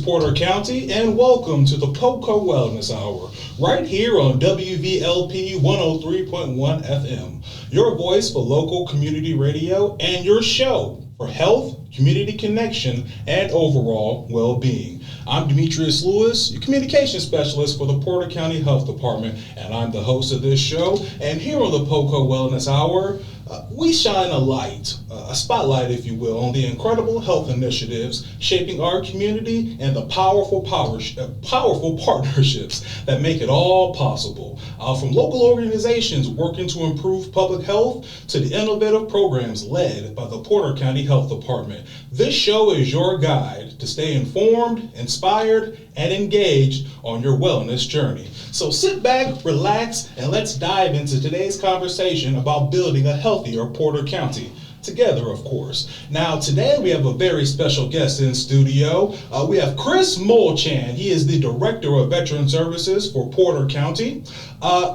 Porter County, and welcome to the PoCo Wellness Hour, right here on WVLP 103.1 FM, your voice for local community radio and your show for health, community connection, and overall well-being. I'm Demetrius Lewis, your communication specialist for the Porter County Health Department, and I'm the host of this show. And here on the PoCo Wellness Hour, we shine a spotlight, if you will, on the incredible health initiatives shaping our community and the powerful partnerships that make it all possible. From local organizations working to improve public health to the innovative programs led by the Porter County Health Department. This show is your guide to stay informed, inspired, and engaged on your wellness journey. So sit back, relax, and let's dive into today's conversation about building a healthier Porter County. Together, of course. Now, today we have a very special guest in studio. We have Khris Molchan. He is the Director of Veteran Services for Porter County.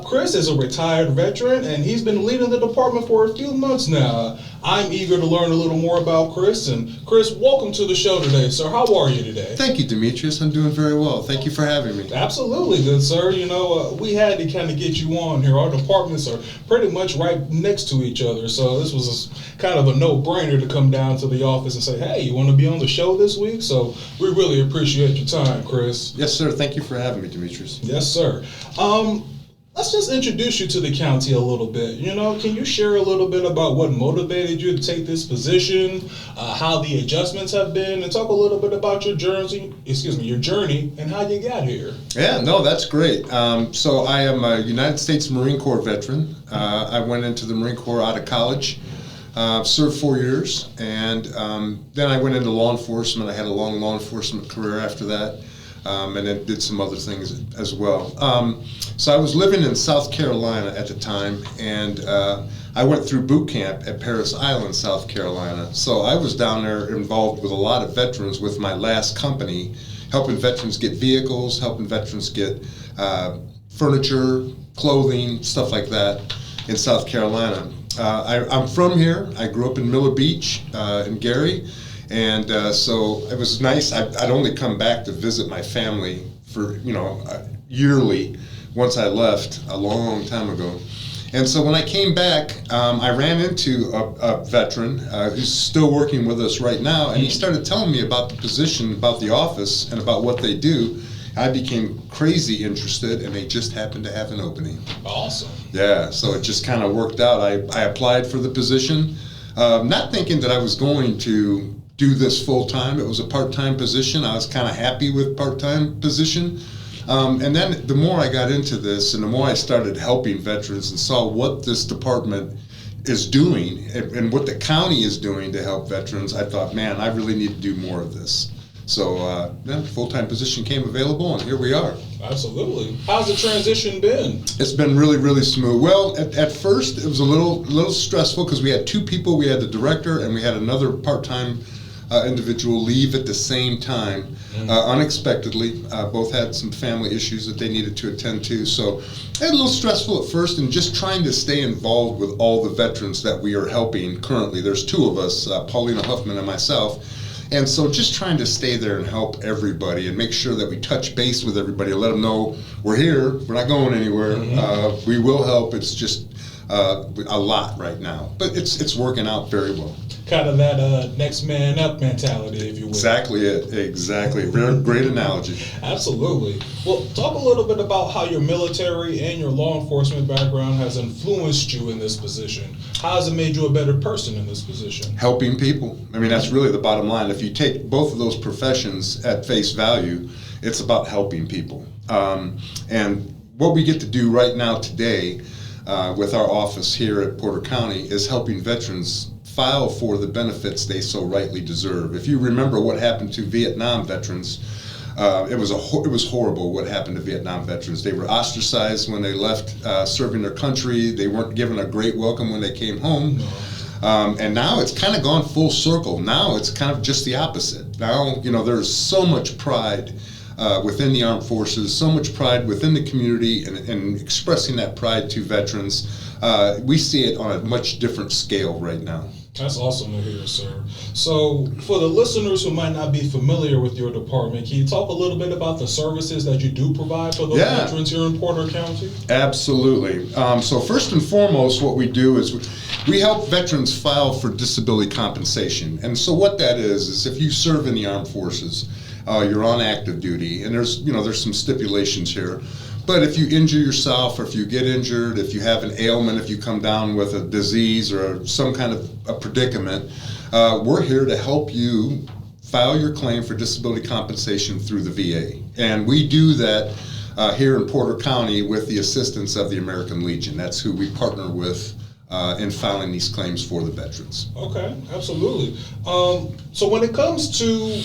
Khris is a retired veteran, and he's been leading the department for a few months now. I'm eager to learn a little more about Khris. And Khris, welcome to the show today, sir. How are you today? Thank you, Demetrius. I'm doing very well. Thank you for having me. Absolutely, good sir. You know, we had to kind of get you on here. Our departments are pretty much right next to each other, so this was kind of a no-brainer to come down to the office and say, hey, you want to be on the show this week? So we really appreciate your time, Khris. Yes, sir. Thank you for having me, Demetrius. Yes, sir. Let's just introduce you to the county a little bit. You know, can you share a little bit about what motivated you to take this position, how the adjustments have been, and talk a little bit about your journey, and how you got here? Yeah, no, that's great. So I am a United States Marine Corps veteran. I went into the Marine Corps out of college, served 4 years, and then I went into law enforcement. I had a long law enforcement career after that. And then did some other things as well. So I was living in South Carolina at the time, and I went through boot camp at Parris Island, South Carolina. So I was down there involved with a lot of veterans with my last company, helping veterans get vehicles, helping veterans get furniture, clothing, stuff like that in South Carolina. I'm from here. I grew up in Miller Beach in Gary. And so it was nice. I'd only come back to visit my family for, yearly once I left a long time ago. And so when I came back, I ran into a veteran who's still working with us right now, and he started telling me about the position, about the office, and about what they do. I became crazy interested, and they just happened to have an opening. Awesome. Yeah, so it just kind of worked out. I applied for the position, not thinking that I was going to do this full time. It was a part-time position. I was kind of happy with part-time position. And then the more I got into this and the more I started helping veterans and saw what this department is doing and what the county is doing to help veterans, I thought, man, I really need to do more of this. So then full-time position came available, and here we are. Absolutely. How's the transition been? It's been really, really smooth. Well, at first it was a little stressful because we had two people. We had the director and we had another part-time individual leave at the same time, unexpectedly. Both had some family issues that they needed to attend to. So it was a little stressful at first, and just trying to stay involved with all the veterans that we are helping currently. There's two of us, Paulina Huffman and myself. And so just trying to stay there and help everybody and make sure that we touch base with everybody, let them know we're here, we're not going anywhere, we will help. It's just a lot right now, but it's working out very well. Kind of that next man up mentality, if you will. Exactly it. Exactly. Very great analogy. Absolutely. Well, talk a little bit about how your military and your law enforcement background has influenced you in this position. How has it made you a better person in this position? Helping people. I mean, that's really the bottom line. If you take both of those professions at face value, it's about helping people. And what we get to do right now today with our office here at Porter County is helping veterans file for the benefits they so rightly deserve. If you remember what happened to Vietnam veterans, it was horrible what happened to Vietnam veterans. They were ostracized when they left serving their country. They weren't given a great welcome when they came home. And now it's kind of gone full circle. Now it's kind of just the opposite. Now, there's so much pride within the armed forces, so much pride within the community, and expressing that pride to veterans. We see it on a much different scale right now. That's awesome to hear, sir. So, for the listeners who might not be familiar with your department, can you talk a little bit about the services that you do provide for those veterans here in Porter County? Absolutely. So first and foremost, what we do is we help veterans file for disability compensation. And so what that is if you serve in the armed forces, you're on active duty, and there's some stipulations here. But if you injure yourself, or if you get injured, if you have an ailment, if you come down with a disease or some kind of a predicament, we're here to help you file your claim for disability compensation through the VA. And we do that here in Porter County with the assistance of the American Legion. That's who we partner with in filing these claims for the veterans. Okay, absolutely. So when it comes to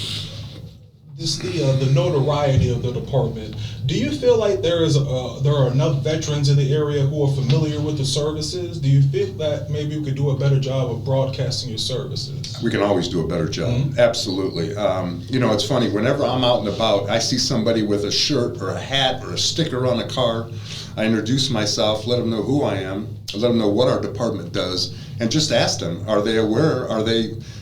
the notoriety of the department, do you feel like there are enough veterans in the area who are familiar with the services? Do you feel that maybe we could do a better job of broadcasting your services? We can always do a better job. Absolutely. It's funny, whenever I'm out and about, I see somebody with a shirt or a hat or a sticker on a car, I introduce myself, let them know who I am, let them know what our department does, and just ask them, are they aware,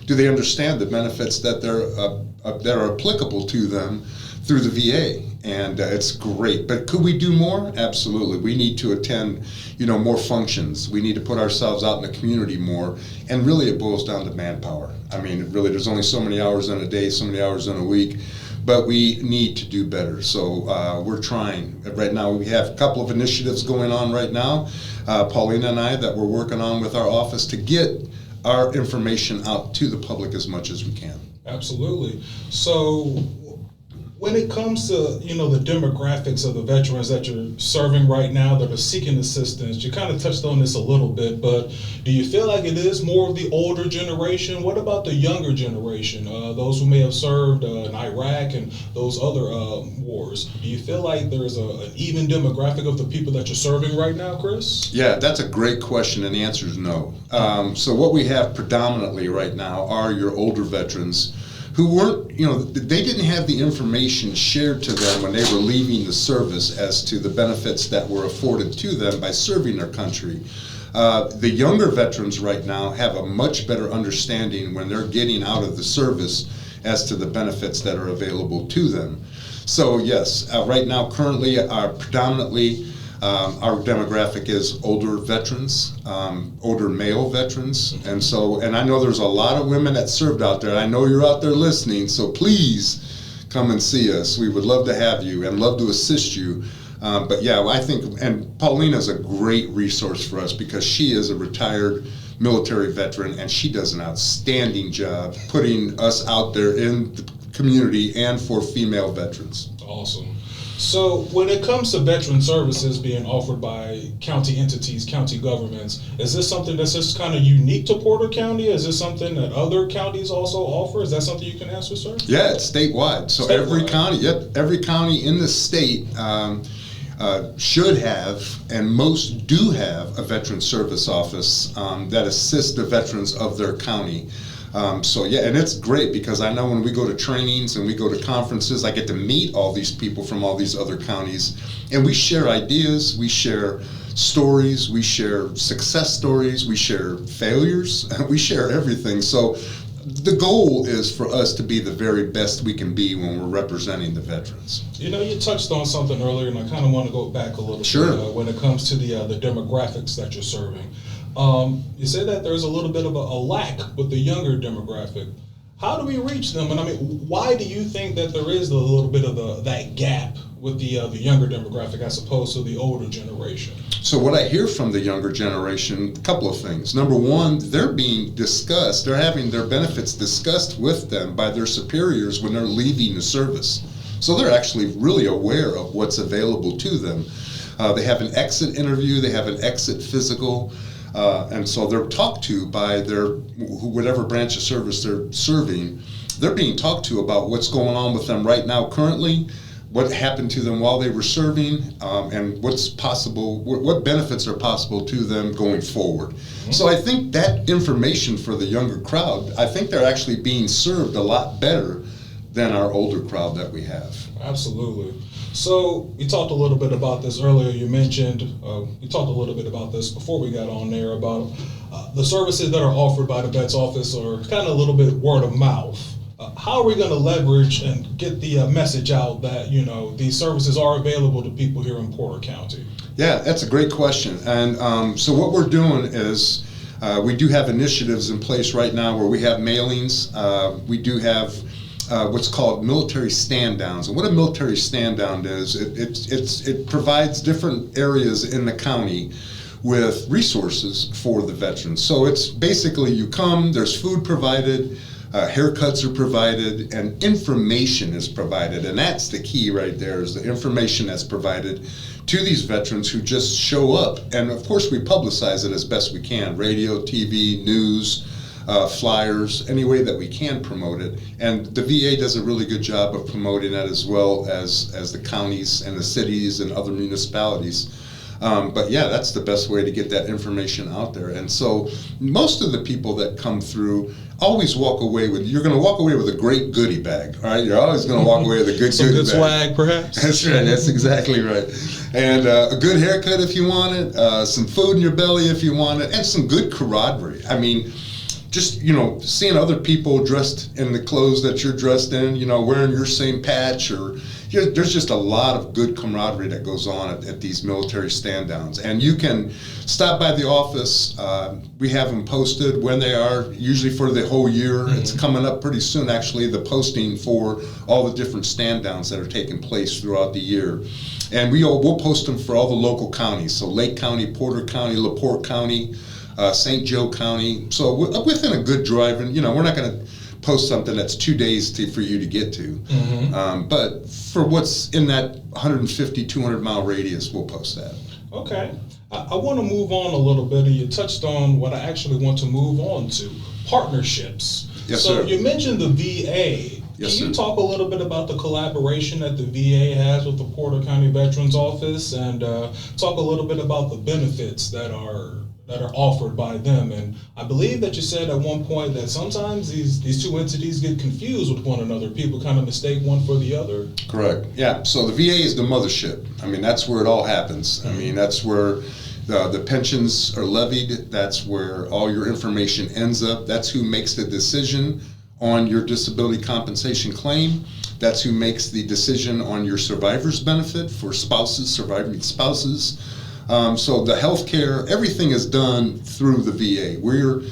do they understand the benefits that that are applicable to them through the VA? And it's great. But could we do more? Absolutely. We need to attend, more functions. We need to put ourselves out in the community more. And really, it boils down to manpower. I mean, really, there's only so many hours in a day, so many hours in a week. But we need to do better. So we're trying. Right now, we have a couple of initiatives going on right now, Paulina and I, that we're working on with our office to get our information out to the public as much as we can. Absolutely. So when it comes to, the demographics of the veterans that you're serving right now that are seeking assistance, you kind of touched on this a little bit, but do you feel like it is more of the older generation? What about the younger generation, those who may have served in Iraq and those other wars? Do you feel like there's an even demographic of the people that you're serving right now, Khris? Yeah, that's a great question, and the answer is no. So what we have predominantly right now are your older veterans who weren't, they didn't have the information shared to them when they were leaving the service as to the benefits that were afforded to them by serving their country. The younger veterans right now have a much better understanding when they're getting out of the service as to the benefits that are available to them. So yes, right now currently predominantly our demographic is older veterans, older male veterans, and I know there's a lot of women that served out there. I know you're out there listening, so please come and see us. We would love to have you and love to assist you. But yeah, I think, and Paulina's a great resource for us because she is a retired military veteran and she does an outstanding job putting us out there in the community and for female veterans. Awesome. So when it comes to veteran services being offered by county entities, county governments, is this something that's just kind of unique to Porter County? Is this something that other counties also offer? Is that something you can answer, sir? Yeah, it's statewide. So every county in the state should have, and most do have, a veteran service office that assists the veterans of their county. So yeah, and it's great because I know when we go to trainings and we go to conferences, I get to meet all these people from all these other counties, and we share ideas, we share stories, we share success stories, we share failures, we share everything. So the goal is for us to be the very best we can be when we're representing the veterans. You touched on something earlier, and I kind of want to go back a little bit when it comes to the demographics that you're serving. You said that there's a little bit of a lack with the younger demographic. How do we reach them? And I mean, why do you think that there is a little bit of that gap with the younger demographic as opposed to the older generation? So what I hear from the younger generation, a couple of things. Number one, they're being discussed, they're having their benefits discussed with them by their superiors when they're leaving the service. So they're actually really aware of what's available to them. They have an exit interview, they have an exit physical, and so they're talked to by whatever branch of service they're serving. They're being talked to about what's going on with them right now currently, what happened to them while they were serving, and what's possible, what benefits are possible to them going forward. Mm-hmm. So I think that information for the younger crowd, I think they're actually being served a lot better than our older crowd that we have. Absolutely. So you talked a little bit about this earlier. You mentioned, you talked a little bit about this before we got on there about the services that are offered by the vet's office are kind of a little bit word of mouth. How are we going to leverage and get the message out that, these services are available to people here in Porter County? Yeah, that's a great question. And so what we're doing is we do have initiatives in place right now where we have mailings. We do have what's called military stand downs. And what a military stand down is, it provides different areas in the county with resources for the veterans. So it's basically you come, there's food provided, haircuts are provided, and information is provided. And that's the key right there, is the information that's provided to these veterans who just show up. And of course we publicize it as best we can, radio, TV, news, flyers, any way that we can promote it. And the VA does a really good job of promoting that, as well as the counties and the cities and other municipalities. But yeah, that's the best way to get that information out there. And so most of the people that come through always walk away with, you're going to walk away with a great goodie bag, all right? You're always going to walk away with a good Some goodie good bag. swag, perhaps? That's right, that's exactly right. And a good haircut if you want it, some food in your belly if you want it, and some good camaraderie. I mean, just, seeing other people dressed in the clothes that you're dressed in, wearing your same patch, or there's just a lot of good camaraderie that goes on at these military stand downs. And you can stop by the office. We have them posted when they are, usually for the whole year. Mm-hmm. It's coming up pretty soon, actually, the posting for all the different stand downs that are taking place throughout the year. And we'll post them for all the local counties. So Lake County, Porter County, LaPorte County, St. Joe County. So within a good drive, and we're not going to post something that's 2 days for you to get to. Mm-hmm. But for what's in that 150, 200 mile radius, we'll post that. Okay. I want to move on a little bit, and you touched on what I actually want to move on to, partnerships. Yes, so sir. You mentioned the VA. Yes, Can you sir. talk a little bit about the collaboration that the VA has with the Porter County Veterans Office, and talk a little bit about the benefits that are offered by them? And I believe that you said at one point that sometimes these two entities get confused with one another. People kind of mistake one for the other. Correct. Yeah. So the VA is the mothership. I mean, that's where it all happens. I mean, that's where the pensions are levied. That's where all your information ends up. That's who makes the decision on your disability compensation claim. That's who makes the decision on your survivor's benefit for spouses, surviving spouses. So the healthcare, everything is done through the VA. We're,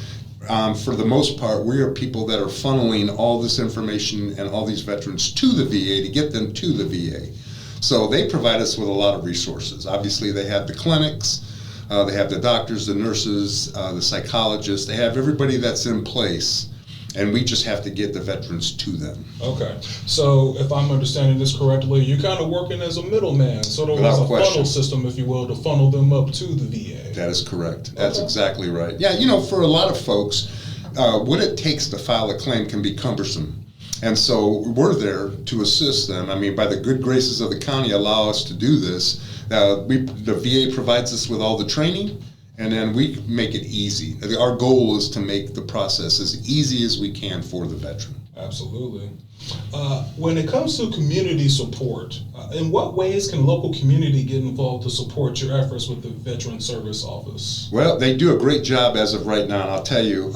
for the most part, we are people that are funneling all this information and all these veterans to the VA to get them to the VA. So they provide us with a lot of resources. Obviously, they have the clinics, they have the doctors, the nurses, the psychologists. They have everybody that's in place, and we just have to get the veterans to them. Okay. So if I'm understanding this correctly, you're kind of working as a middleman, sort of as a funnel system, if you will, to funnel them up to the VA. That is correct. That's exactly right. Yeah, for a lot of folks, what it takes to file a claim can be cumbersome. And so we're there to assist them. I mean, by the good graces of the county allow us to do this. The VA provides us with all the training, and then we make it easy. Our goal is to make the process as easy as we can for the veteran. Absolutely. When it comes to community support, in what ways can local community get involved to support your efforts with the Veteran Service Office? Well, they do a great job as of right now, and I'll tell you,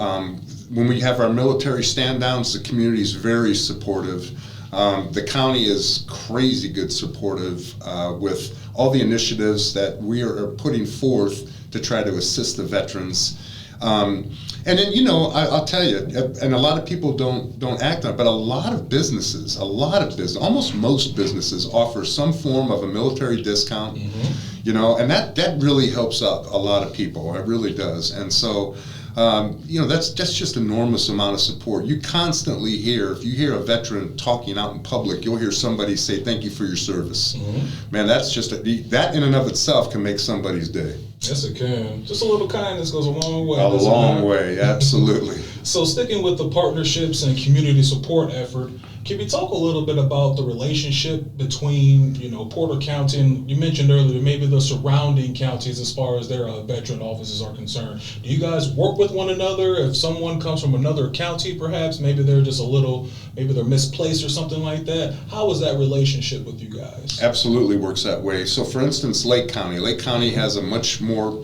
when we have our military stand downs, the community is very supportive. The county is crazy good supportive with all the initiatives that we are putting forth to try to assist the veterans. And then, I'll tell you, and a lot of people don't act on it, but a lot of businesses, almost most businesses offer some form of a military discount, and that really helps out a lot of people. It really does. And so, that's just enormous amount of support. You constantly hear, if you hear a veteran talking out in public, you'll hear somebody say, "Thank you for your service." Man, that's just, that in and of itself can make somebody's day. Yes, it can. Just a little kindness goes a long way. A long way, absolutely. So sticking with the partnerships and community support effort, Can we talk a little bit about the relationship between, Porter County and, you mentioned earlier, maybe the surrounding counties as far as their veteran offices are concerned? Do you guys work with one another? If someone comes from another county, perhaps, maybe they're just maybe they're misplaced or something like that. How is that relationship with you guys? Absolutely works that way. So for instance, Lake County has a much more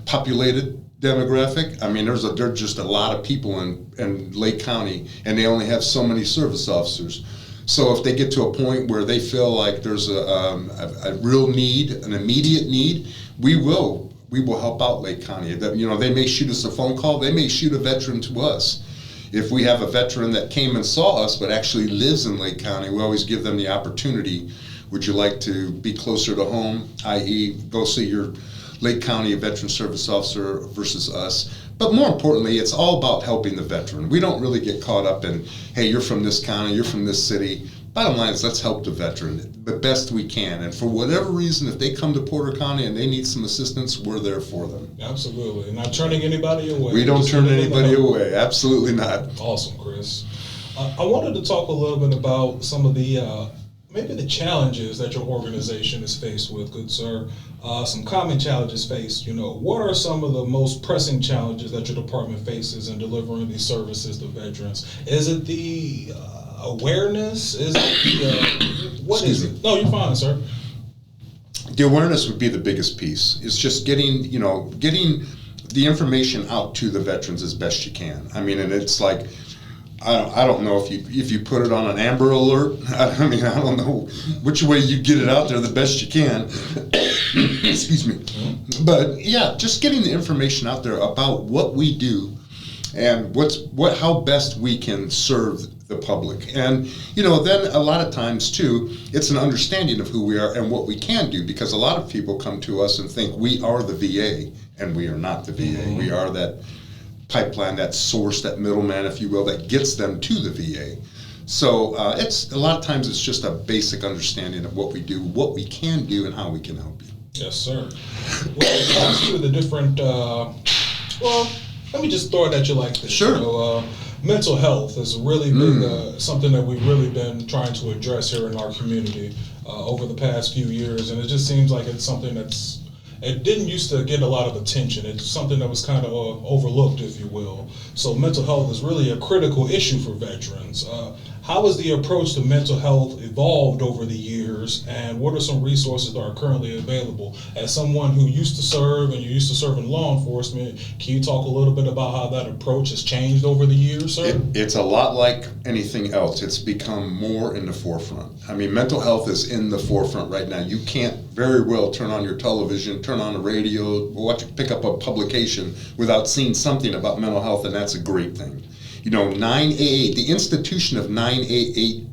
populated demographic. I mean, there's just a lot of people in Lake County, and they only have so many service officers. So if they get to a point where they feel like there's a real need, an immediate need, we will help out Lake County. They may shoot us a phone call. They may shoot a veteran to us. If we have a veteran that came and saw us but actually lives in Lake County, we always give them the opportunity. Would you like to be closer to home, i.e. go see your Lake County Veteran Service Officer versus us? But more importantly, it's all about helping the veteran. We don't really get caught up in, hey, you're from this county, you're from this city. Bottom line is, let's help the veteran the best we can. And for whatever reason, if they come to Porter County and they need some assistance, we're there for them. Absolutely. Not turning anybody away. We don't turn anybody away. Absolutely not. Awesome, Khris. I wanted to talk a little bit about some of the maybe the challenges that your organization is faced with, good sir. Some common challenges faced. What are some of the most pressing challenges that your department faces in delivering these services to veterans? Is it the awareness? Is it the what is it? No, you're fine, sir. The awareness would be the biggest piece. It's just getting the information out to the veterans as best you can. I mean, and it's like, I don't know if you put it on an Amber Alert. I don't know which way you get it out there the best you can. Excuse me. But yeah, just getting the information out there about what we do and how best we can serve the public. And then a lot of times too, it's an understanding of who we are and what we can do, because a lot of people come to us and think we are the VA, and we are not the VA. Mm-hmm. We are that pipeline, that source, that middleman, if you will, that gets them to the VA. So it's a lot of times it's just a basic understanding of what we do, what we can do, and how we can help you. Yes, sir. When it comes to the different, let me just throw it at you like this. Sure. Mental health is really big, something that we've really been trying to address here in our community over the past few years, and it just seems like it's something it didn't used to get a lot of attention. It's something that was kind of overlooked, if you will. So mental health is really a critical issue for veterans. How has the approach to mental health evolved over the years, and what are some resources that are currently available? As someone who used to serve, and you used to serve in law enforcement, can you talk a little bit about how that approach has changed over the years, sir? It's a lot like anything else. It's become more in the forefront. I mean, mental health is in the forefront right now. You can't very well turn on your television, turn on the radio, pick up a publication without seeing something about mental health, and that's a great thing. 988, the institution of 988,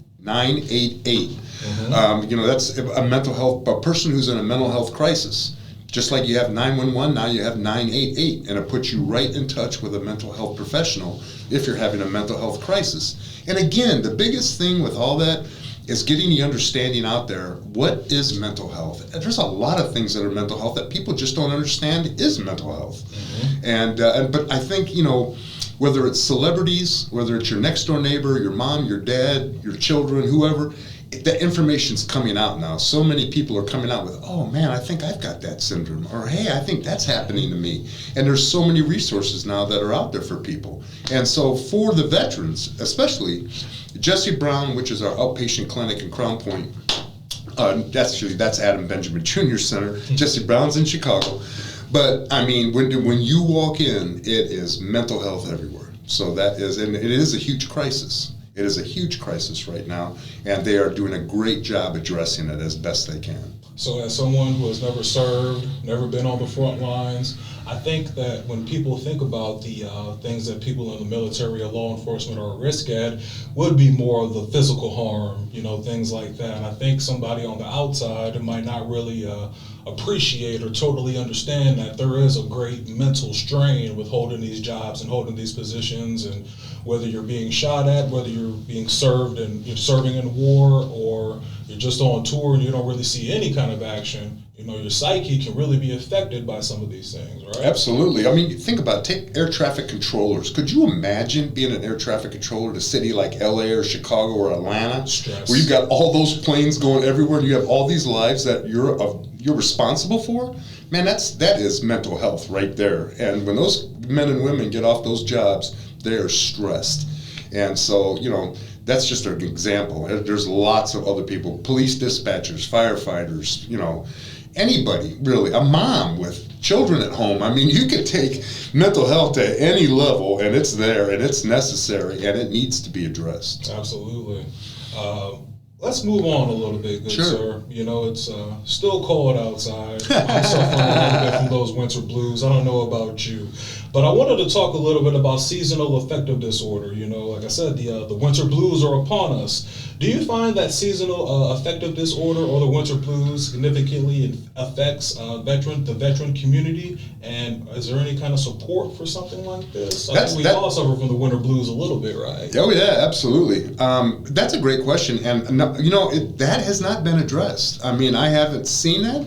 that's a person who's in a mental health crisis. Just like you have 911, now you have 988, and it puts you right in touch with a mental health professional if you're having a mental health crisis. And again, the biggest thing with all that is getting the understanding out there. What is mental health? There's a lot of things that are mental health that people just don't understand is mental health. Mm-hmm. But I think, whether it's celebrities, whether it's your next door neighbor, your mom, your dad, your children, whoever, the information's coming out now. So many people are coming out with, oh man, I think I've got that syndrome, or hey, I think that's happening to me. And there's so many resources now that are out there for people. And so for the veterans, especially, Jesse Brown, which is our outpatient clinic in Crown Point, that's Adam Benjamin Jr. Center. Jesse Brown's in Chicago. But I mean, when you walk in, it is mental health everywhere. So that is, and it is a huge crisis. It is a huge crisis right now, and they are doing a great job addressing it as best they can. So as someone who has never served, never been on the front lines, I think that when people think about the things that people in the military or law enforcement are at risk at, would be more of the physical harm, things like that. And I think somebody on the outside might not really appreciate or totally understand that there is a great mental strain with holding these jobs and holding these positions, and whether you're being shot at, whether you're being served and you're serving in war, or you're just on tour and you don't really see any kind of action, your psyche can really be affected by some of these things, right? Absolutely. I mean, think about it. Take air traffic controllers. Could you imagine being an air traffic controller in a city like LA or Chicago or Atlanta? Stress. Where you've got all those planes going everywhere and you have all these lives that you're responsible for? Man, that is mental health right there. And when those men and women get off those jobs, they are stressed. And so, that's just an example. There's lots of other people, police dispatchers, firefighters, anybody really, a mom with children at home. I mean, you could take mental health to any level and it's there and it's necessary and it needs to be addressed. Absolutely. Let's move on a little bit, good sure. sir. It's still cold outside. I'm suffering a little bit from those winter blues. I don't know about you. But I wanted to talk a little bit about seasonal affective disorder. Like I said, the winter blues are upon us. Do you find that seasonal affective disorder or the winter blues significantly affects the veteran community? And is there any kind of support for something like this? I think we all suffer from the winter blues a little bit, right? Oh yeah, absolutely. That's a great question, and that has not been addressed. I mean, I haven't seen that.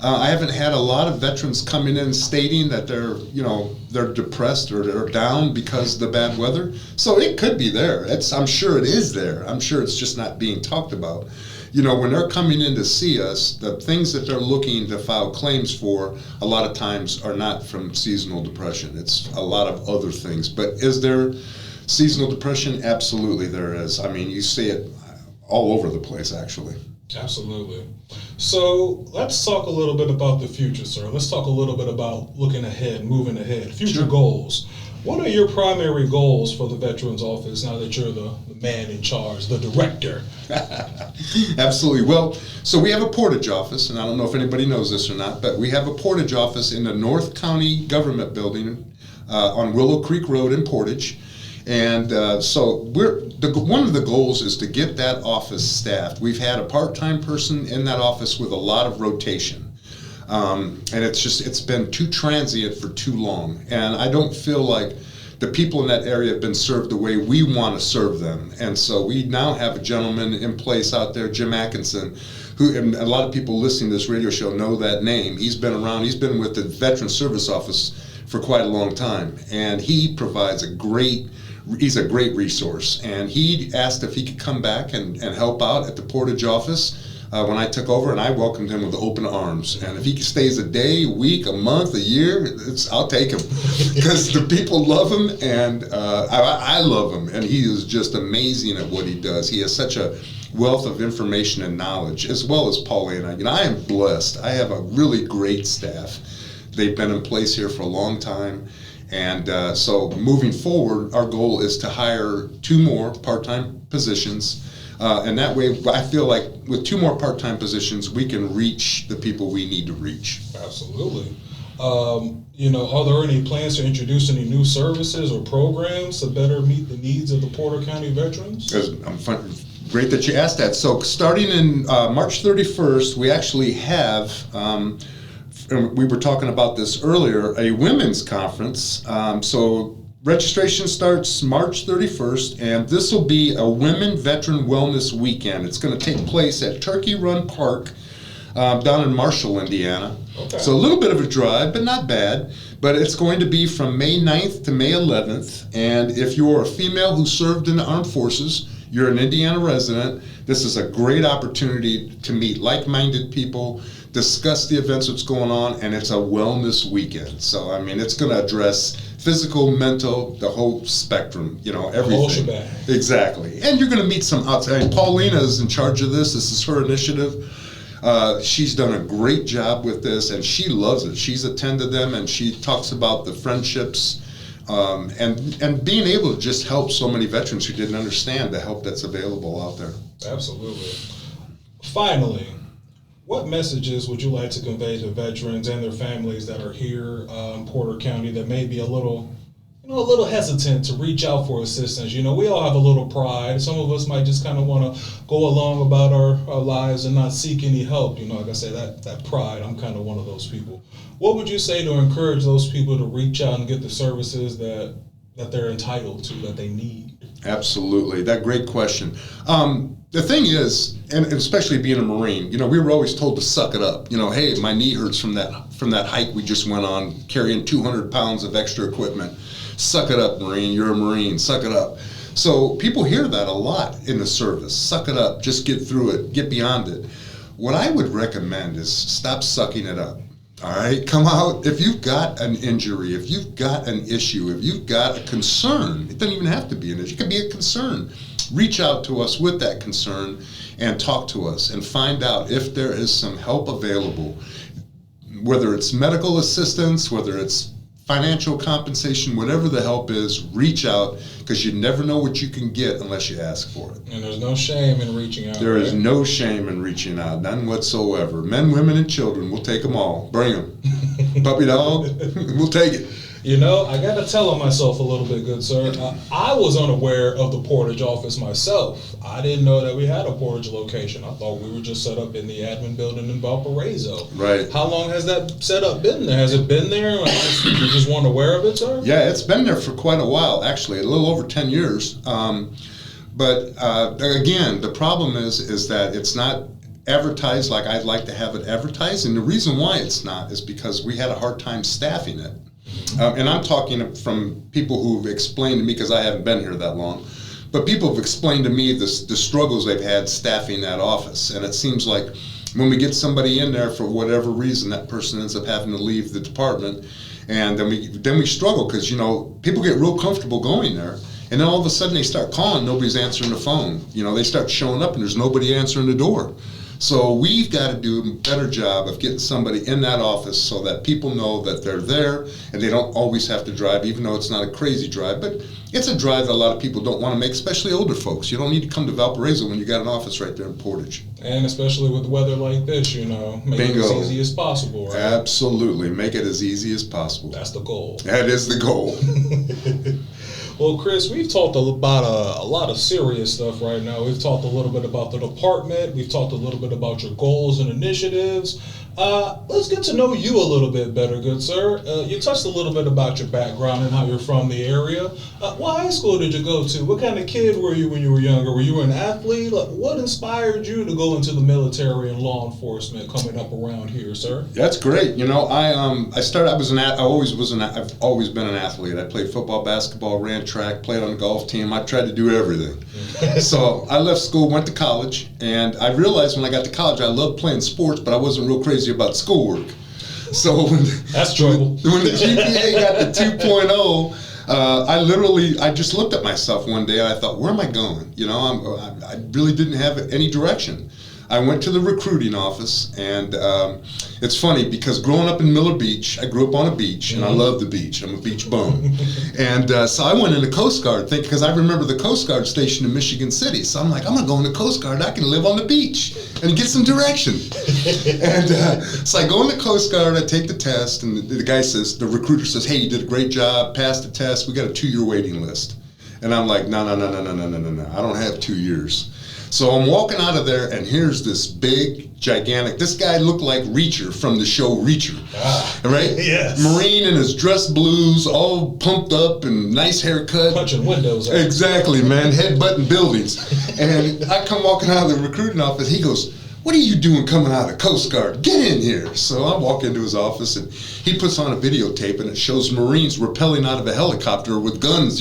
I haven't had a lot of veterans coming in stating that they're depressed or they're down because of the bad weather. So it could be there. I'm sure it is there. I'm sure it's just not being talked about. When they're coming in to see us, the things that they're looking to file claims for a lot of times are not from seasonal depression. It's a lot of other things. But is there seasonal depression? Absolutely there is. I mean, you see it all over the place, actually. Absolutely. So let's talk a little bit about the future, sir. Let's talk a little bit about looking ahead, moving ahead, future Sure. goals. What are your primary goals for the Veterans Office now that you're the man in charge, the director? Absolutely. Well, so we have a Portage office, and I don't know if anybody knows this or not, but we have a Portage office in the North County Government Building on Willow Creek Road in Portage. And so one of the goals is to get that office staffed. We've had a part-time person in that office with a lot of rotation. And it's been too transient for too long. And I don't feel like the people in that area have been served the way we want to serve them. And so we now have a gentleman in place out there, Jim Atkinson, who, and a lot of people listening to this radio show know that name. He's been around, he's been with the Veteran Service Office for quite a long time. And he provides he's a great resource, and he asked if he could come back and help out at the Portage office when I took over, and I welcomed him with open arms. And if he stays a day, a week, a month, a year, I'll take him because the people love him, and I love him, and he is just amazing at what he does. He has such a wealth of information and knowledge, as well as Paulina. I am blessed. I have a really great staff. They've been in place here for a long time. And so moving forward, our goal is to hire 2 more part-time positions. And that way, I feel like with 2 more part-time positions, we can reach the people we need to reach. Absolutely. Are there any plans to introduce any new services or programs to better meet the needs of the Porter County veterans? Great that you asked that. So starting in March 31st, we actually have... we were talking about this earlier, a women's conference. So registration starts March 31st, and this will be a Women Veteran Wellness Weekend. It's going to take place at Turkey Run Park down in Marshall, Indiana. Okay. So a little bit of a drive, but not bad. But it's going to be from May 9th to May 11th. And if you're a female who served in the armed forces, you're an Indiana resident, this is a great opportunity to meet like-minded people, discuss the events that's going on, and it's a wellness weekend. So, I mean, it's going to address physical, mental, the whole spectrum, everything. The whole shebang. Exactly. And you're going to meet some outside. Paulina is in charge of this. This is her initiative. She's done a great job with this, and she loves it. She's attended them, and she talks about the friendships and being able to just help so many veterans who didn't understand the help that's available out there. Absolutely. Finally, what messages would you like to convey to veterans and their families that are here in Porter County that may be a little hesitant to reach out for assistance? We all have a little pride. Some of us might just kind of want to go along about our lives and not seek any help. Like I say, that pride, I'm kind of one of those people. What would you say to encourage those people to reach out and get the services that that they're entitled to, that they need? Absolutely. That great question. The thing is, and especially being a Marine, we were always told to suck it up. Hey, my knee hurts from that hike we just went on, carrying 200 pounds of extra equipment. Suck it up, Marine. You're a Marine. Suck it up. So people hear that a lot in the service. Suck it up. Just get through it. Get beyond it. What I would recommend is stop sucking it up. All right, come out. If you've got an injury, if you've got an issue, if you've got a concern, it doesn't even have to be an issue, it could be a concern. Reach out to us with that concern and talk to us and find out if there is some help available, whether it's medical assistance, whether it's financial compensation, whatever the help is, reach out, because you never know what you can get unless you ask for it. And there's no shame in reaching out. There is no shame in reaching out, none whatsoever. Men, women, and children, we'll take them all. Bring them. Puppy dog, we'll take it. I got to tell on myself a little bit, good sir. I was unaware of the Portage office myself. I didn't know that we had a Portage location. I thought we were just set up in the admin building in Valparaiso. Right. How long has that setup been there? Has it been there? You just weren't aware of it, sir? Yeah, it's been there for quite a while, actually, a little over 10 years. But again, the problem is that it's not advertised like I'd like to have it advertised. And the reason why it's not is because we had a hard time staffing it. And I'm talking from people who've explained to me, because I haven't been here that long, but people have explained to me the struggles they've had staffing that office. And it seems like when we get somebody in there for whatever reason, that person ends up having to leave the department. And then we struggle because, people get real comfortable going there. And then all of a sudden they start calling, nobody's answering the phone. They start showing up and there's nobody answering the door. So we've got to do a better job of getting somebody in that office so that people know that they're there and they don't always have to drive, even though it's not a crazy drive. But it's a drive that a lot of people don't want to make, especially older folks. You don't need to come to Valparaiso when you got an office right there in Portage. And especially with weather like this, make it as easy as possible, right? Absolutely. Make it as easy as possible. That's the goal. That is the goal. Well, Khris, we've talked about a lot of serious stuff right now. We've talked a little bit about the department. We've talked a little bit about your goals and initiatives. Let's get to know you a little bit better, good sir. You touched a little bit about your background and how you're from the area. What high school did you go to? What kind of kid were you when you were younger? Were you an athlete? What inspired you to go into the military and law enforcement coming up around here, sir? That's great. I've always been an athlete. I played football, basketball, ran track, played on the golf team. I tried to do everything. So I left school, went to college, and I realized when I got to college I loved playing sports, but I wasn't real crazy about schoolwork. So that's trouble. When the GPA got to 2.0, I just looked at myself one day and I thought, where am I going? I really didn't have any direction. I went to the recruiting office, and it's funny because growing up in Miller Beach, I grew up on a beach, and I love the beach. I'm a beach bum. And so I went into Coast Guard because I remember the Coast Guard station in Michigan City. So I'm like, I'm going to go into Coast Guard. I can live on the beach and get some direction. And so I go into Coast Guard, I take the test, and the recruiter says, hey, you did a great job, passed the test. We got a 2-year waiting list. And I'm like, no, I don't have 2 years. So I'm walking out of there, and here's this big, gigantic, this guy looked like Reacher from the show Reacher, right? Yes. Marine in his dress blues, all pumped up and nice haircut. Punching windows out. Exactly, man, headbutting buildings. And I come walking out of the recruiting office, he goes, what are you doing coming out of Coast Guard? Get in here. So I walk into his office, and he puts on a videotape, and it shows Marines rappelling out of a helicopter with guns,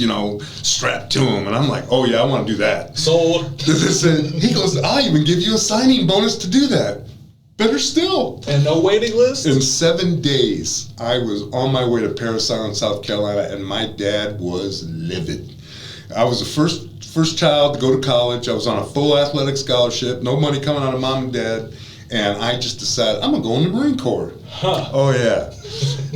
strapped to them. And I'm like, oh, yeah, I want to do that. Sold. He goes, I'll even give you a signing bonus to do that. Better still. And no waiting list? In 7 days, I was on my way to Parris Island, South Carolina, and my dad was livid. I was the first child to go to college. I was on a full athletic scholarship, no money coming out of mom and dad, and I just decided I'm going to go in the Marine Corps. Huh. Oh, yeah.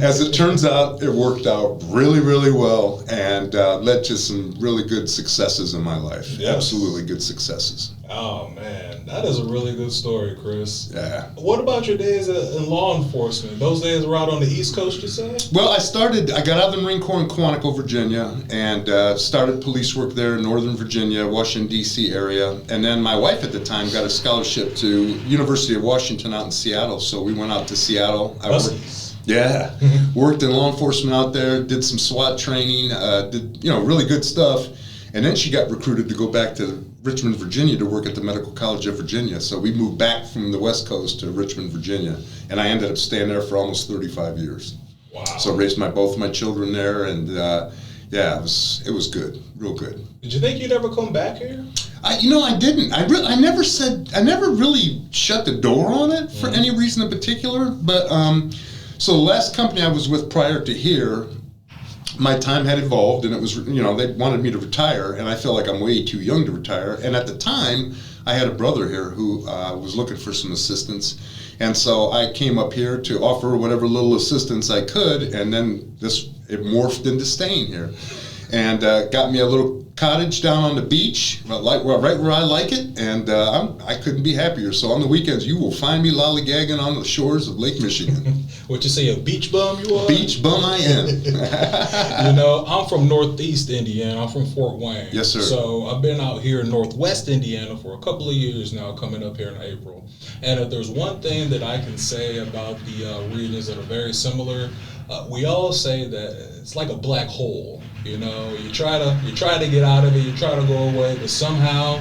As it turns out, it worked out really, really well and led to some really good successes in my life. Yes. Absolutely good successes. Oh, man. That is a really good story, Khris. Yeah. What about your days in law enforcement? Those days were out on the East Coast, you say? Well, I got out of the Marine Corps in Quantico, Virginia, and started police work there in Northern Virginia, Washington, D.C. area. And then my wife at the time got a scholarship to University of Washington out in Seattle, so we went out to Seattle. Yeah, worked in law enforcement out there, did some SWAT training, did really good stuff, and then she got recruited to go back to Richmond, Virginia to work at the Medical College of Virginia. So we moved back from the West Coast to Richmond, Virginia, and I ended up staying there for almost 35 years. Wow. So I raised both my children there, and it was good, real good. Did you think you'd ever come back here? I didn't. I never really shut the door on it for any reason in particular. But so the last company I was with prior to here, my time had evolved, and it was they wanted me to retire, and I felt like I'm way too young to retire. And at the time, I had a brother here who was looking for some assistance, and so I came up here to offer whatever little assistance I could, and then it morphed into staying here, and got me a little cottage down on the beach, right where I like it, and I couldn't be happier. So on the weekends, you will find me lollygagging on the shores of Lake Michigan. What you say, a beach bum you are? Beach bum I am. I'm from Northeast Indiana. I'm from Fort Wayne. Yes, sir. So I've been out here in Northwest Indiana for a couple of years now, coming up here in April. And if there's one thing that I can say about the regions that are very similar, we all say that it's like a black hole. You try to get out of it, you try to go away, but somehow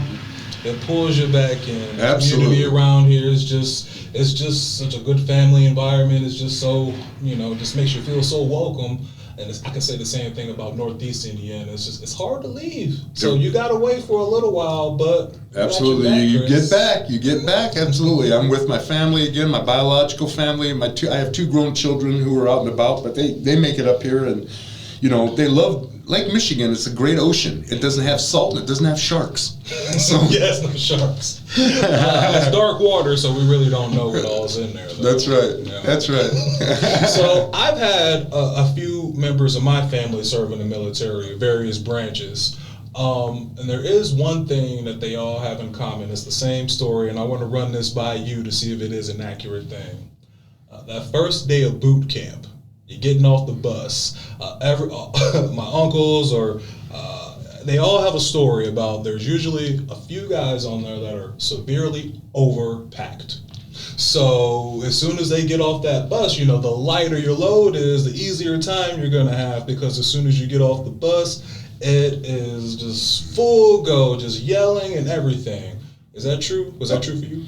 it pulls you back in. Absolutely. The community around here is just such a good family environment. It's just so, just makes you feel so welcome. And I can say the same thing about Northeast Indiana. It's hard to leave. So you got to wait for a little while, but absolutely, you get back. Absolutely, I'm with my family again, my biological family. I have two grown children who are out and about, but they make it up here, and they love Lake Michigan. It's a great ocean. It doesn't have salt, and it doesn't have sharks. So yes, no sharks. It's dark water, so we really don't know what all's in there, though. That's right. Yeah. That's right. So I've had a few members of my family serve in the military, various branches. And there is one thing that they all have in common. It's the same story, and I want to run this by you to see if it is an accurate thing. That first day of boot camp, you're getting off the bus. My uncles they all have a story about there's usually a few guys on there that are severely overpacked. So as soon as they get off that bus, the lighter your load is, the easier time you're going to have, because as soon as you get off the bus, it is just full go, just yelling and everything. Is that true? Was that true for you?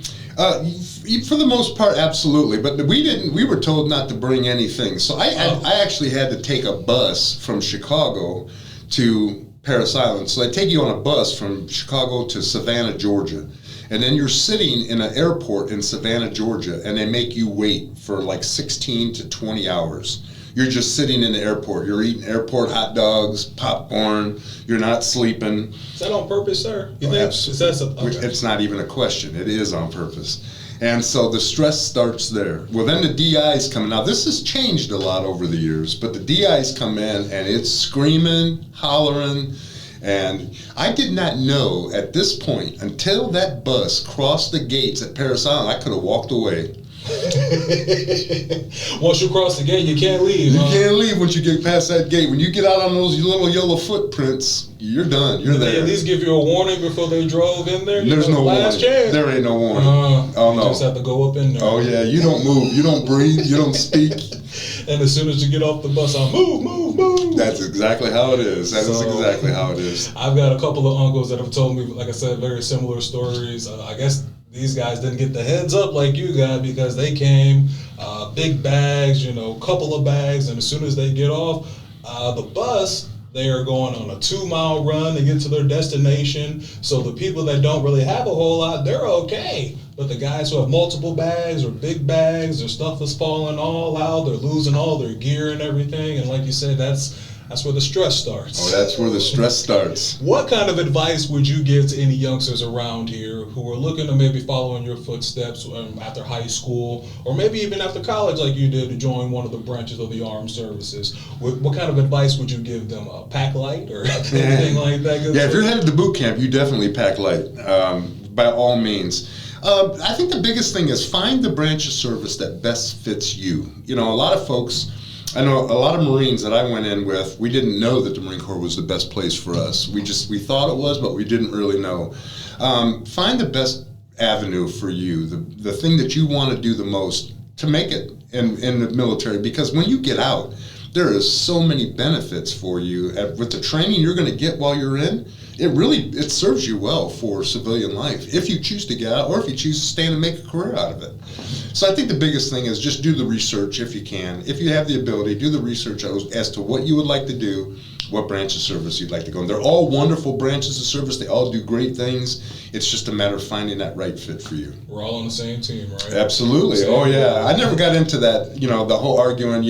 For the most part, absolutely. But we were told not to bring anything. So I actually had to take a bus from Chicago to Parris Island. So they take you on a bus from Chicago to Savannah, Georgia. And then you're sitting in an airport in Savannah, Georgia, and they make you wait for like 16 to 20 hours. You're just sitting in the airport. You're eating airport hot dogs, popcorn. You're not sleeping. Is that on purpose, sir? You think? Absolutely. It's not even a question. It is on purpose. And so the stress starts there. Well, then the DIs come in. Now, this has changed a lot over the years, but the DIs come in, and it's screaming, hollering. And I did not know at this point, until that bus crossed the gates at Parris Island, I could have walked away. Once you cross the gate, you can't leave. You can't leave once you get past that gate. When you get out on those little yellow footprints, you're done. You're there. They at least give you a warning before they drove in there? There's no warning. Chance. There ain't no warning. Oh, no. You just have to go up in there. Oh, yeah. You don't move. You don't breathe. You don't speak. And as soon as you get off the bus, I'll move. That's exactly how it is. That is exactly how it is. I've got a couple of uncles that have told me, like I said, very similar stories. I guess these guys didn't get the heads up like you got, because they came, big bags, couple of bags, and as soon as they get off the bus, they are going on a 2-mile run to get to their destination. So the people that don't really have a whole lot, they're okay. But the guys who have multiple bags or big bags, their stuff is falling all out, they're losing all their gear and everything. And like you said, that's where the stress starts. Oh, that's where the stress starts. What kind of advice would you give to any youngsters around here who are looking to maybe follow in your footsteps after high school, or maybe even after college like you did, to join one of the branches of the armed services? What kind of advice would you give them? Pack light or anything like that? Yeah, if you're headed to boot camp, you definitely pack light, by all means. I think the biggest thing is find the branch of service that best fits you. A lot of folks, I know a lot of Marines that I went in with, we didn't know that the Marine Corps was the best place for us. We thought it was, but we didn't really know. Find the best avenue for you, the thing that you want to do the most to make it. in the military, because when you get out, there is so many benefits for you. With the training you're going to get while you're in, it serves you well for civilian life if you choose to get out, or if you choose to stay and make a career out of it. So I think the biggest thing is just do the research if you can. If you have the ability, do the research as to what you would like to do, what branch of service you'd like to go in. They're all wonderful branches of service. They all do great things. It's just a matter of finding that right fit for you. We're all on the same team, right? Absolutely. Oh, yeah. I never got into that, the whole arguing,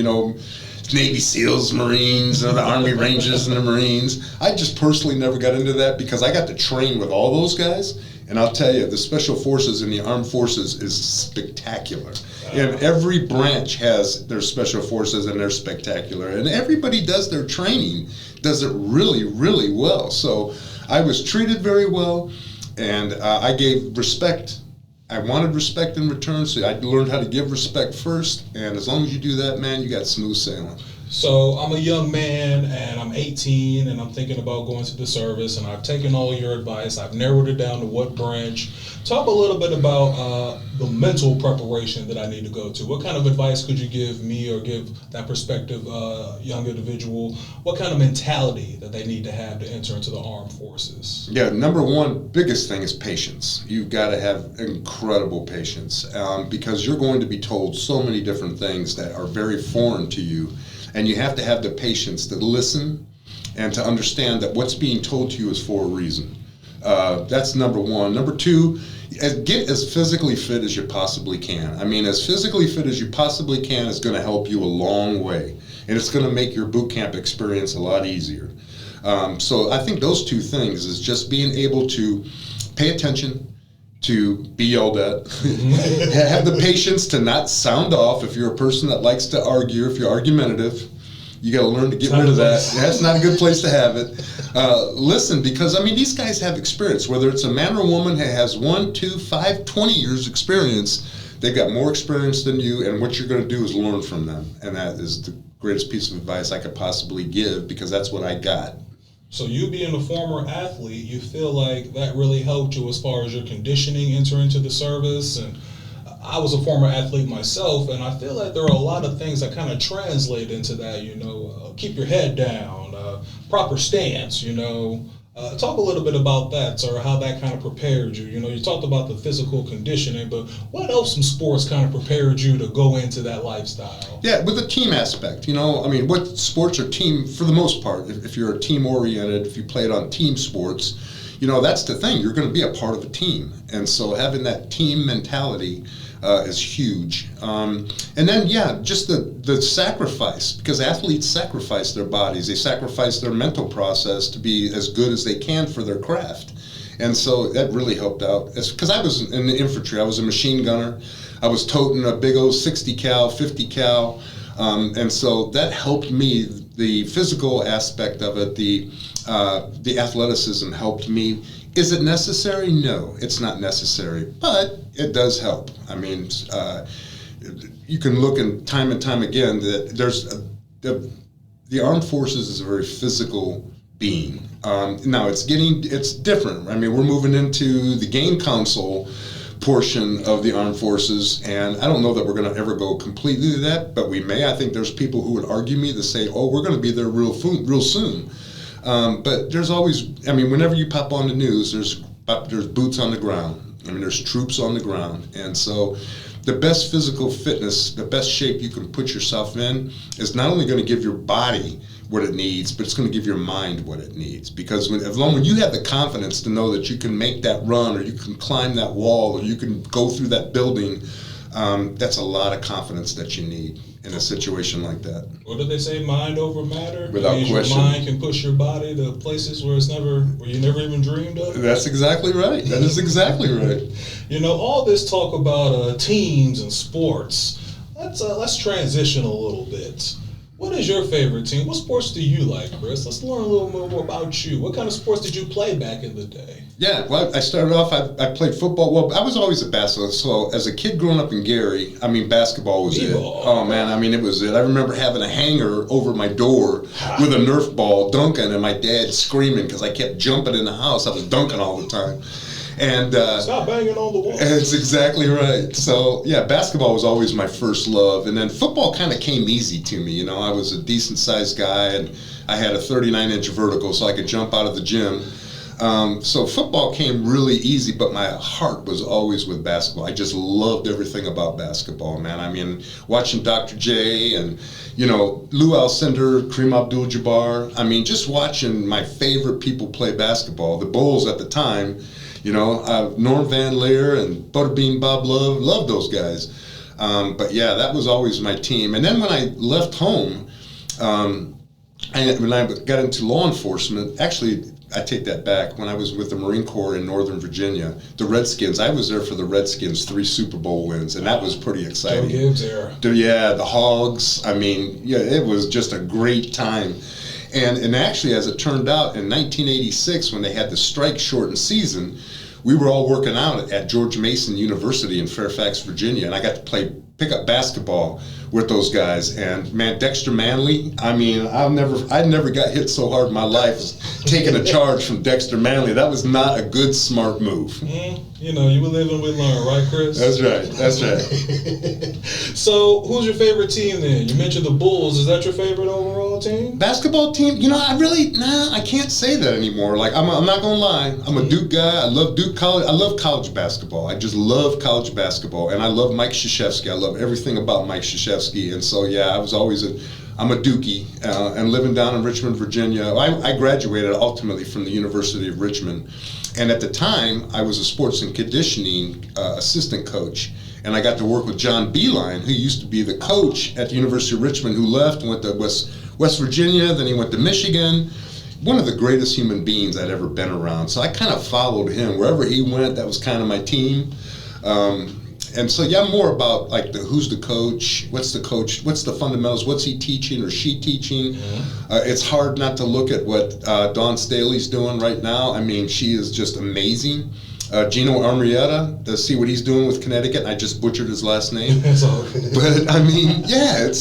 Navy SEALs, Marines, or the Army Rangers and the Marines. I just personally never got into that because I got to train with all those guys. And I'll tell you, the Special Forces and the Armed Forces is spectacular. And every branch has their Special Forces and they're spectacular. And everybody does their training, does it really, really well. So I was treated very well, and I gave respect. I wanted respect in return, so I learned how to give respect first. And as long as you do that, man, you got smooth sailing. So I'm a young man, and I'm 18, and I'm thinking about going to the service, and I've taken all your advice. I've narrowed it down to what branch. Talk a little bit about the mental preparation that I need to go to. What kind of advice could you give me or give that prospective young individual? What kind of mentality that they need to have to enter into the armed forces? Yeah, number one, biggest thing is patience. You've got to have incredible patience because you're going to be told so many different things that are very foreign to you. And you have to have the patience to listen and to understand that what's being told to you is for a reason. That's number one. Number two, get as physically fit as you possibly can. I mean, as physically fit as you possibly can is going to help you a long way. And it's going to make your boot camp experience a lot easier. So I think those two things is just being able to pay attention, to be yelled at, have the patience to not sound off. If you're a person that likes to argue, if you're argumentative, you got to learn to get rid of that. That's not a good place to have it. Listen, because, these guys have experience. Whether it's a man or a woman who has 1, 2, 5, 20 years experience, they've got more experience than you, and what you're going to do is learn from them. And that is the greatest piece of advice I could possibly give, because that's what I got. So you being a former athlete, you feel like that really helped you as far as your conditioning entering into the service? And I was a former athlete myself, and I feel like there are a lot of things that kind of translate into that, keep your head down, proper stance, Talk a little bit about that, sir, how that kind of prepared you. You talked about the physical conditioning, but what else in sports kind of prepared you to go into that lifestyle? Yeah, with the team aspect, what sports are team, for the most part, if you're a team-oriented, if you played on team sports, that's the thing. You're going to be a part of a team. And so having that team mentality is huge. And then, just the sacrifice, because athletes sacrifice their bodies. They sacrifice their mental process to be as good as they can for their craft. And so that really helped out. Because I was in the infantry. I was a machine gunner. I was toting a big old 60 cal, 50 cal. And so that helped me. The physical aspect of it, the athleticism helped me. Is it necessary? No, it's not necessary, but it does help. You can look and time again that there's the armed forces is a very physical being. Now it's different. We're moving into the game console portion of the armed forces, and I don't know that we're going to ever go completely to that, but we may. I think there's people who would argue me to say, oh, we're going to be there real soon. But there's always, whenever you pop on the news, there's boots on the ground. There's troops on the ground. And so the best physical fitness, the best shape you can put yourself in is not only going to give your body what it needs, but it's going to give your mind what it needs. Because when you have the confidence to know that you can make that run, or you can climb that wall, or you can go through that building, that's a lot of confidence that you need in a situation like that. What do they say? Mind over matter? Without question. Your mind can push your body to places where you never even dreamed of? That's exactly right. That is exactly right. All this talk about teams and sports, let's transition a little bit. What is your favorite team? What sports do you like, Khris? Let's learn a little more about you. What kind of sports did you play back in the day? Yeah, well, I started off, I played football. Well, I was always a basketball. So as a kid growing up in Gary, basketball was it. Oh, man, it was it. I remember having a hanger over my door with a Nerf ball dunking, and my dad screaming because I kept jumping in the house. I was dunking all the time. And stop banging on the wall. That's exactly right. So yeah, basketball was always my first love, and then football kind of came easy to me. You know, I was a decent sized guy, and I had a 39-inch vertical, so I could jump out of the gym. So football came really easy, but my heart was always with basketball. I just loved everything about basketball, man. I mean, watching Dr. J and, you know, Lou Alcindor, Kareem Abdul-Jabbar. I mean, just watching my favorite people play basketball. The Bulls at the time, you know, Norm Van Leer and Butterbean Bob Love, loved those guys. But yeah, that was always my team. And then when I left home, when I got into law enforcement, actually, I take that back. When I was with the Marine Corps in Northern Virginia, the Redskins, I was there for the Redskins' 3 Super Bowl wins, and that was pretty exciting. Joe Gibbs era. Yeah, the Hogs. I mean, yeah, it was just a great time. And actually, as it turned out, in 1986, when they had the strike-shortened season, we were all working out at George Mason University in Fairfax, Virginia, and I got to pick up basketball with those guys. And man, Dexter Manley, I mean, I never got hit so hard in my life as taking a charge from Dexter Manley. That was not a good, smart move. You know, you live and we learn, right, Khris? That's right. So, who's your favorite team then? You mentioned the Bulls. Is that your favorite overall team? Basketball team? You know, I can't say that anymore. Like, I'm not gonna lie. I'm a Duke guy. I love Duke college. I love college basketball. I just love college basketball, and I love Mike Krzyzewski. I love everything about Mike Krzyzewski, and so yeah, I'm a Dookie, and living down in Richmond, Virginia. I graduated ultimately from the University of Richmond, and at the time, I was a sports and conditioning assistant coach, and I got to work with John Beeline, who used to be the coach at the University of Richmond, who left and went to West Virginia, then he went to Michigan. One of the greatest human beings I'd ever been around. So I kind of followed him. Wherever he went, that was kind of my team. And so, yeah, more about like who's the coach, what's the fundamentals, what's he teaching or she teaching. It's hard not to look at what Dawn Staley's doing right now. I mean, she is just amazing. Gino Arrieta, to see what he's doing with Connecticut. I just butchered his last name. But I mean, yeah,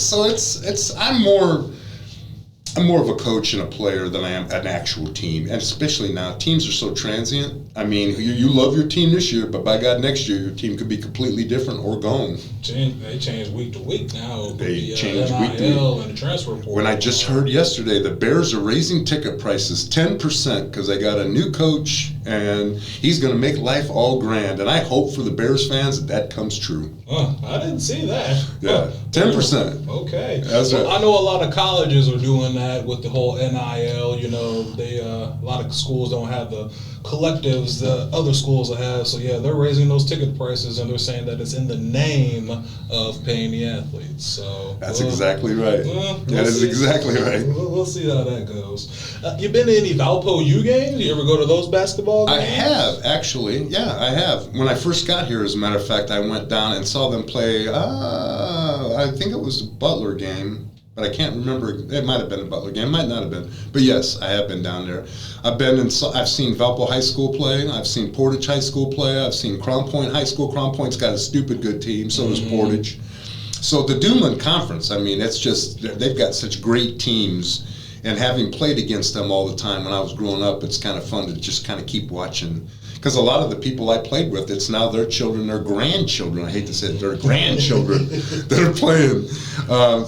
I'm more of a coach and a player than I am an actual team. And especially now, teams are so transient. I mean, you love your team this year, but by God, next year, your team could be completely different or gone. They change week to week now. They change week to week. And the transfer portal. When I just heard yesterday, the Bears are raising ticket prices 10% because they got a new coach, and he's going to make life all grand. And I hope for the Bears fans that comes true. I didn't see that. Yeah, 10%. Okay. That's right. I know a lot of colleges are doing that with the whole NIL. You know, a lot of schools don't have the collectives that other schools have. So yeah, they're raising those ticket prices, and they're saying that it's in the name of paying the athletes. So that's exactly right. That is exactly right. We'll see how that goes. You been to any Valpo U games? You ever go to those basketball games? I have, actually. Yeah, I have. When I first got here, as a matter of fact, I went down and saw them play, I think it was a Butler game, but I can't remember. It might have been a Butler game, might not have been. But yes, I have been down there. I've seen Valpo High School play. I've seen Portage High School play. I've seen Crown Point High School. Crown Point's got a stupid good team, so does Portage. So the Duneland Conference, I mean, it's just, they've got such great teams. And having played against them all the time when I was growing up, it's kind of fun to just kind of keep watching. Because a lot of the people I played with, it's now their children, their grandchildren. I hate to say it, their grandchildren that are playing.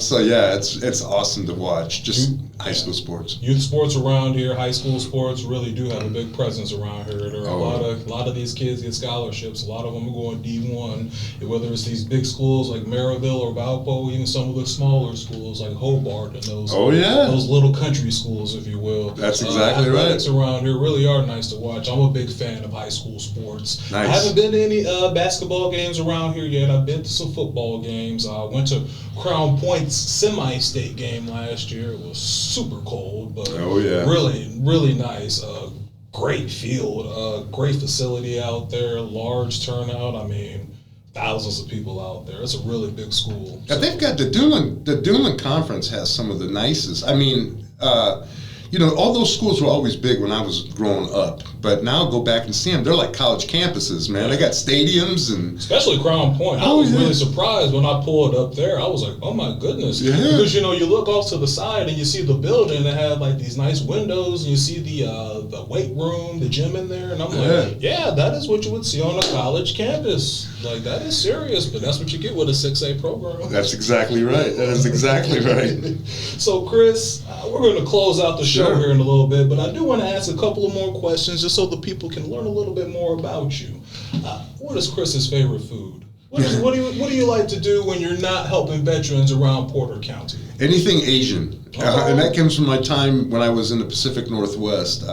So yeah, it's awesome to watch. Just high school sports. Youth sports around here, high school sports really do have a big presence around here. There are a lot of these kids get scholarships. A lot of them are going D1. Whether it's these big schools like Maryville or Valpo, even some of the smaller schools like Hobart and those little country schools, if you will. That's exactly right. Athletics around here really are nice to watch. I'm a big fan of high school sports. Nice. I haven't been to any basketball games around here yet. I've been to some football games. I went to Crown Point's semi-state game last year. It was super cold, but really, really nice. Great field, great facility out there, large turnout. I mean, thousands of people out there. It's a really big school. Yeah, they've got the Duneland Conference has some of the nicest. I mean, all those schools were always big when I was growing up, but now go back and see them. They're like college campuses, man. They got stadiums and... Especially Crown Point. I was really surprised when I pulled up there. I was like, oh my goodness. Yeah. Because, you look off to the side and you see the building that had like these nice windows, and you see the weight room, the gym in there, and I'm like, yeah, that is what you would see on a college campus. Like, that is serious, but that's what you get with a 6A program. That's exactly right. That is exactly right. So, Khris, we're going to close out the show here in a little bit, but I do want to ask a couple of more questions just so the people can learn a little bit more about you. What is Chris's favorite food? What do you like to do when you're not helping veterans around Porter County? Anything Asian. And that comes from my time when I was in the Pacific Northwest.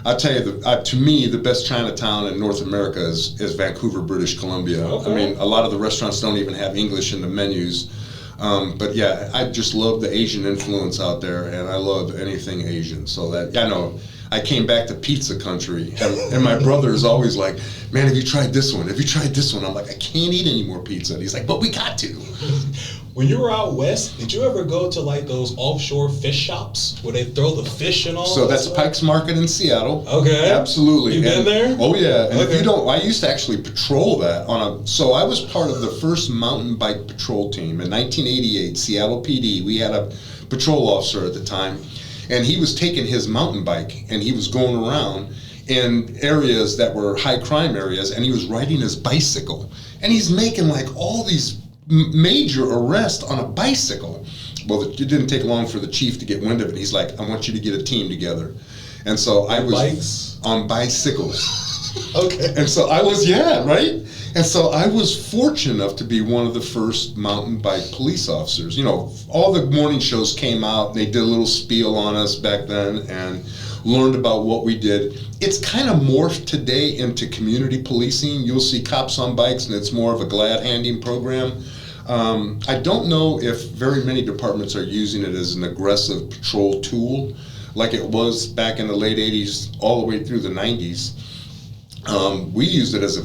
I'll tell you, to me, the best Chinatown in North America is Vancouver, British Columbia. Okay. I mean, a lot of the restaurants don't even have English in the menus. But yeah, I just love the Asian influence out there, and I love anything Asian. So that, I know, I came back to pizza country, and my brother is always like, man, have you tried this one? Have you tried this one? I'm like, I can't eat any more pizza. And he's like, but we got to. When you were out west, did you ever go to like those offshore fish shops where they throw the fish and all? So that's Pike's Market in Seattle. Okay. Absolutely. You been there? Oh yeah. And if you don't, I used to actually patrol that so I was part of the first mountain bike patrol team in 1988, Seattle PD. We had a patrol officer at the time, and he was taking his mountain bike and he was going around in areas that were high crime areas, and he was riding his bicycle, and he's making like all these major arrests on a bicycle. Well, it didn't take long for the chief to get wind of it. He's like, I want you to get a team together. And so I was bikes? On bicycles. Okay. And so I was, right? And so I was fortunate enough to be one of the first mountain bike police officers. All the morning shows came out, and they did a little spiel on us back then and learned about what we did. It's kind of morphed today into community policing. You'll see cops on bikes, and it's more of a glad-handing program. I don't know if very many departments are using it as an aggressive patrol tool like it was back in the late 80s all the way through the 90s. We used it as a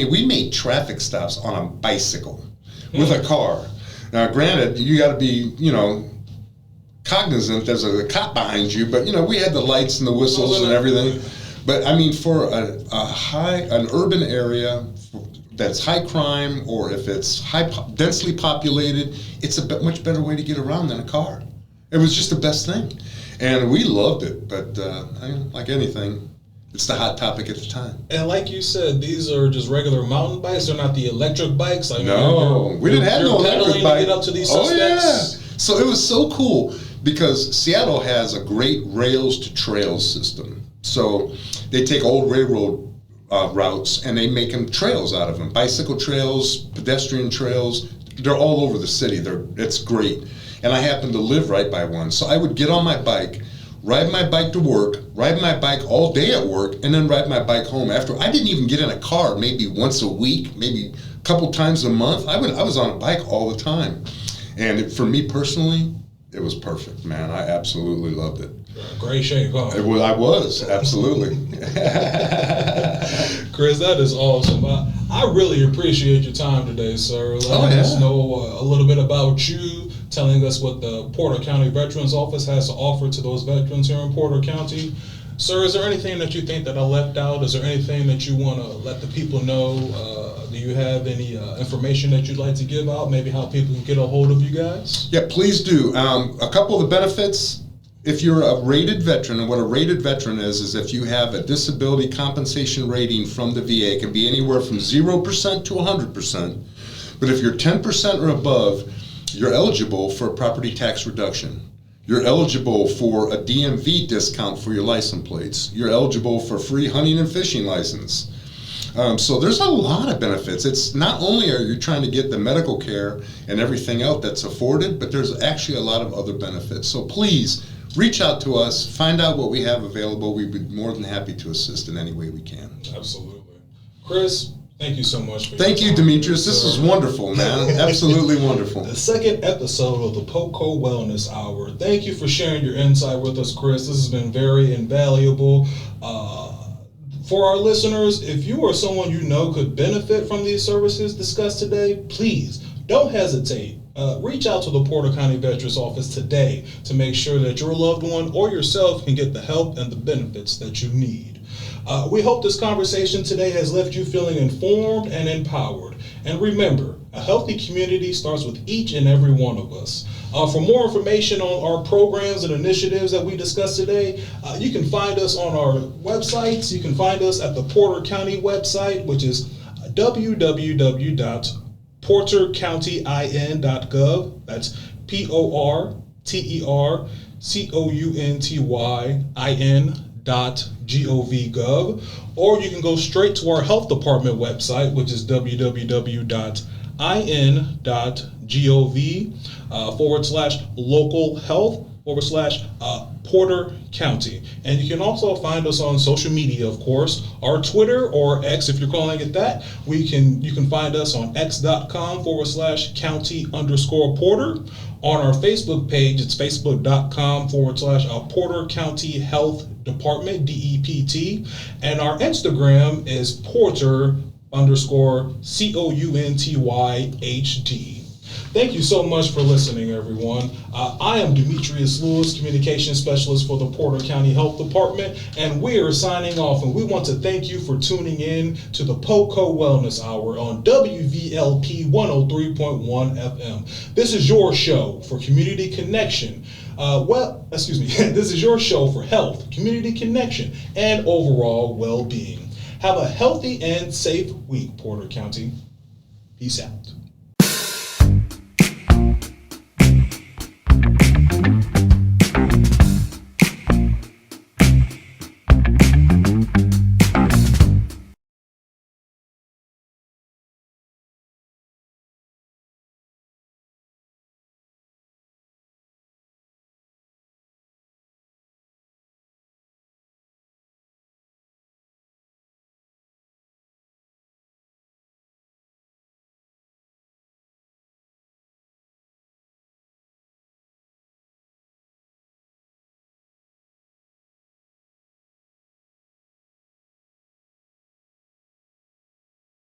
we made traffic stops on a bicycle with a car. Now, granted, you got to be, cognizant there's a cop behind you, but, we had the lights and the whistles and everything. But, for an urban area that's high crime, or if it's densely populated, it's a much better way to get around than a car. It was just the best thing. And we loved it, but like anything, it's the hot topic at the time. And like you said, these are just regular mountain bikes. They're not the electric bikes. No, we didn't have no electric bike. To get up to these suspects. Oh yeah. So it was so cool because Seattle has a great rails to trails system. So they take old railroad routes and they make them trails out of them. Bicycle trails, pedestrian trails. They're all over the city. It's great. And I happen to live right by one. So I would get on my bike, ride my bike to work, ride my bike all day at work, and then ride my bike home after. I didn't even get in a car maybe once a week, maybe a couple times a month. I was on a bike all the time. And for me personally, it was perfect, man. I absolutely loved it. Great shape, huh? I was, absolutely. Khris, that is awesome. I really appreciate your time today, sir. Letting us know a little bit about you, telling us what the Porter County Veterans Office has to offer to those veterans here in Porter County. Sir, is there anything that you think that I left out? Is there anything that you want to let the people know? Do you have any information that you'd like to give out? Maybe how people can get a hold of you guys? Yeah, please do. A couple of the benefits. If you're a rated veteran, and what a rated veteran is if you have a disability compensation rating from the VA, it can be anywhere from 0% to 100%. But if you're 10% or above, you're eligible for a property tax reduction. You're eligible for a DMV discount for your license plates. You're eligible for free hunting and fishing license. So there's a lot of benefits. It's not only are you trying to get the medical care and everything else that's afforded, but there's actually a lot of other benefits. So please reach out to us, find out what we have available. We'd be more than happy to assist in any way we can. Absolutely. Khris, thank you so much. Thank you, Demetrius. This was wonderful, man. Absolutely wonderful. The second episode of the PoCo Wellness Hour. Thank you for sharing your insight with us, Khris. This has been very invaluable. For our listeners, if you or someone you know could benefit from these services discussed today, please don't hesitate. reach out to the Porter County Veterans Office today to make sure that your loved one or yourself can get the help and the benefits that you need. We hope this conversation today has left you feeling informed and empowered. And remember, a healthy community starts with each and every one of us. For more information on our programs and initiatives that we discussed today, you can find us on our websites. You can find us at the Porter County website, which is www.portercounty.gov. That's PorterCounty.gov. Or you can go straight to our health department website, which is www.in.gov/local health/Porter County. And you can also find us on social media, of course, our Twitter or X, if you're calling it that. You can find us on x.com/county_Porter. On our Facebook page, it's facebook.com/Porter County Health Department, DEPT. And our Instagram is Porter_COUNTYHD. Thank you so much for listening, everyone. I am Demetrius Lewis, Communications Specialist for the Porter County Health Department, and we are signing off, and we want to thank you for tuning in to the PoCo Wellness Hour on WVLP 103.1 FM. This is your show for community connection. This is your show for health, community connection, and overall well-being. Have a healthy and safe week, Porter County. Peace out.